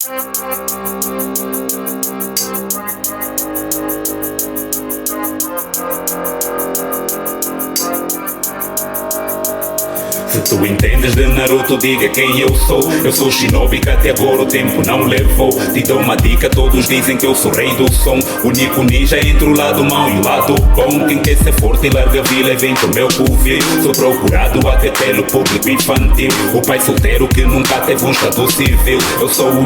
Se tu entendes de Naruto, diga quem eu sou. Eu sou Shinobi que até agora o tempo não levou. Te dou uma dica, todos dizem que eu sou rei do som. Único ninja entre o lado mau e o lado bom. Quem quer ser forte e larga a vila vem pro meu covil. Sou procurado até pelo público infantil. O pai solteiro que nunca teve um estado civil. Eu sou o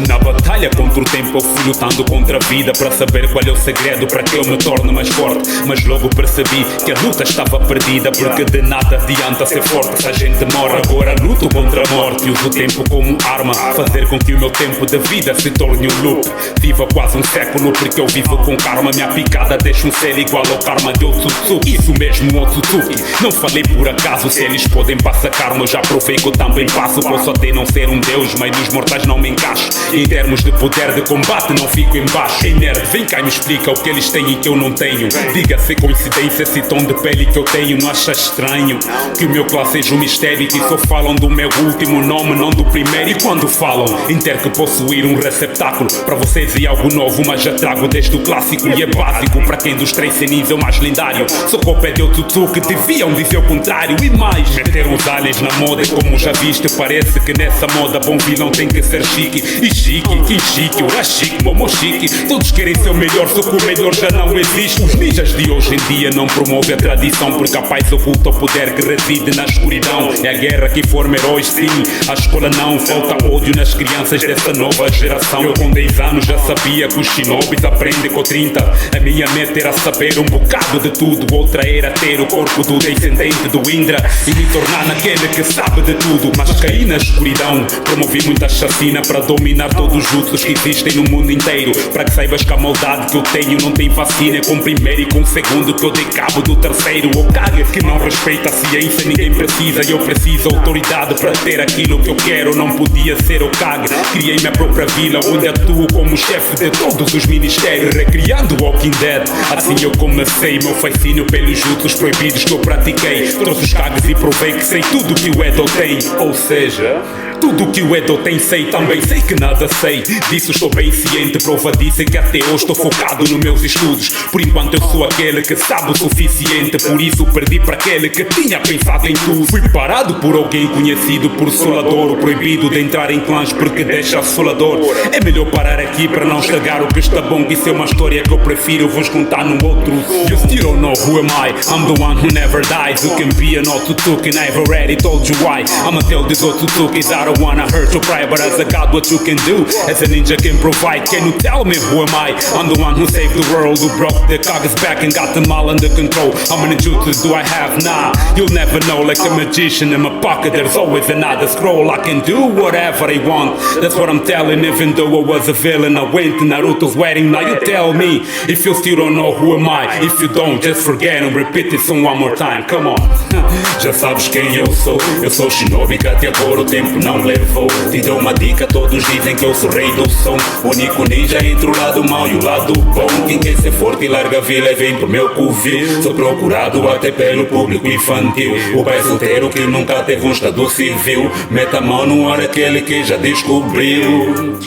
na batalha contra o tempo eu fui lutando contra a vida para saber qual é o segredo para que eu me torne mais forte. Mas logo percebi que a luta estava perdida, porque de nada adianta ser forte se a gente morre. Agora luto contra a morte e uso o tempo como arma, fazer com que o meu tempo de vida se torne um loop. Viva quase um século porque eu vivo com karma. Minha picada deixa um ser igual ao karma de Otsutsuki. Isso mesmo, Otsutsuki. Não falei por acaso, se eles podem passar karma eu já provei que eu também passo. Posso até não ser um deus, mas dos mortais não me encaixo. Em termos de poder de combate não fico em baixo. Ei nerd, vem cá e me explica o que eles têm e que eu não tenho. Diga-se coincidência esse tom de pele que eu tenho. Não achas estranho que o meu classe seja um mistério e que só falam do meu último nome, não do primeiro? E quando falam em ter que possuir um receptáculo, para vocês é algo novo, mas já trago desde o clássico. E é básico para quem dos três senis é o mais lendário. Sou cópia de Otsutsuki, deviam dizer o contrário. E mais, meteram os aliens na moda, como já viste. Parece que nessa moda bom vilão tem que ser chique. E chique, Kinshiki, Urashiki, Momoshiki. Todos querem ser o melhor, só que o melhor já não existe. Os ninjas de hoje em dia não promovem a tradição, porque a paz oculta o poder que reside na escuridão. É a guerra que forma heróis, sim, a escola não. Falta ódio nas crianças dessa nova geração. Eu com 10 anos já sabia que os shinobis aprendem com 30. A minha meta era saber um bocado de tudo. Outra era ter o corpo do descendente do Indra e me tornar naquele que sabe de tudo. Mas caí na escuridão, promovi muita chacina para dominar todos os jutsus que existem no mundo inteiro. Para que saibas que a maldade que eu tenho não tem vacina. É com o primeiro e com o segundo que eu dei cabo do terceiro. O Kage que não respeita a ciência, ninguém precisa. E eu preciso autoridade para ter aquilo que eu quero. Não podia ser o Kage. Criei minha própria vila onde atuo como chefe de todos os ministérios, recriando Walking Dead. Assim eu comecei meu fascínio pelos jutsus proibidos que eu pratiquei. Trouxe os Kages e provei que sei tudo que o Edo tem. Ou seja, tudo que o Edo tem sei, também sei que nada sei. Disso estou bem ciente, prova disso é que até hoje estou focado nos meus estudos. Por enquanto eu sou aquele que sabe o suficiente, por isso perdi para aquele que tinha pensado em tudo. Fui parado por alguém conhecido por solador, proibido de entrar em clãs porque deixa assolador. É melhor parar aqui para não estragar o que está bom. Isso é uma história que eu prefiro vos contar num outro. You still don't know who am I, I'm the one who never dies. You can be an Otsutsuki and I've already told you why. I'ma tell these Otsutsukis I don't wanna hurt your pride, but as a god what you can do, as a ninja can provide. Can you tell me who am I? I'm the one who saved the world, who broke the Kage's back and got them all under control. How many jutsus do I have? Nah, you'll never know. Like a magician in my pocket there's always another scroll. I can do whatever I want, that's what I'm telling. Even though I was a villain, I went to Naruto's wedding. Now you tell me if you still don't know who am I. If you don't, just forget and repeat this one more time. Come on. Já sabes quem eu sou Shinobi que até agora o tempo não levou. Te dou uma dica, todos dizem que eu sou rei do som. Único ninja entre o lado mau e o lado bom. Quem quer ser forte e larga a vila vem pro meu covil. Sou procurado até pelo público infantil. O pai solteiro que nunca teve um estado civil. Meta a mão no ar aquele que já descobriu.